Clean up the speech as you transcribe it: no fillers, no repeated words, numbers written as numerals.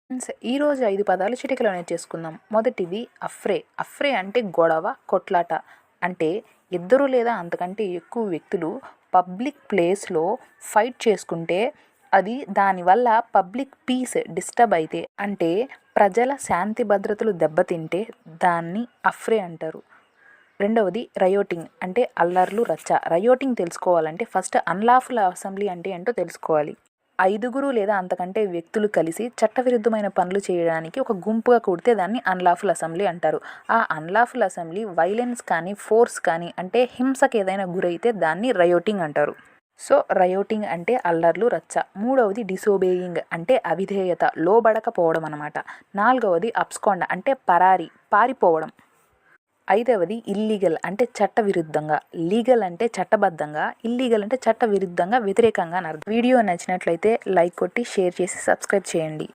Friends, ఈరోజు 5 పదాలు చిటికలో నేర్చేసుకుందాం. మొదటిది అఫ్రే. అఫ్రే అంటే గొడవ, కొట్లాట. అంటే ఇద్దరు లేదా అంతకంటే ఎక్కువ వ్యక్తులు పబ్లిక్ ప్లేస్లో ఫైట్ చేసుకుంటే అది దానివల్ల పబ్లిక్ పీస్ డిస్టర్బ్ అయితే, అంటే ప్రజల శాంతి భద్రతలు దెబ్బతింటే దాన్ని అఫ్రే అంటారు. రెండవది రయోటింగ్ అంటే అల్లర్లు, రచ్చ. రయోటింగ్ తెలుసుకోవాలంటే ఫస్ట్ అన్లాఫుల్ అసెంబ్లీ అంటే ఏంటో తెలుసుకోవాలి. 5 లేదా అంతకంటే వ్యక్తులు కలిసి చట్టవిరుద్ధమైన పనులు చేయడానికి ఒక గుంపుగా కూడితే దాన్ని అన్లాఫుల్ అసెంబ్లీ అంటారు. ఆ అన్లాఫుల్ అసెంబ్లీ వైలెన్స్ కానీ ఫోర్స్ కానీ అంటే హింసకు ఏదైనా గురైతే దాన్ని రయోటింగ్ అంటారు. సో రయోటింగ్ అంటే అల్లర్లు, రచ్చ. మూడవది డిసోబేయింగ్ అంటే అవిధేయత, లోబడకపోవడం అన్నమాట. నాలుగవది అబ్స్కాండ్ అంటే పారిపోవడం. ఐదవది ఇల్లీగల్ అంటే చట్టవిరుద్ధంగా. లీగల్ అంటే చట్టబద్ధంగా, ఇల్లీగల్ అంటే చట్టవిరుద్ధంగా, వ్యతిరేకంగా అని అర్థం. వీడియో నచ్చినట్లయితే లైక్ కొట్టి షేర్ చేసి సబ్స్క్రైబ్ చేయండి.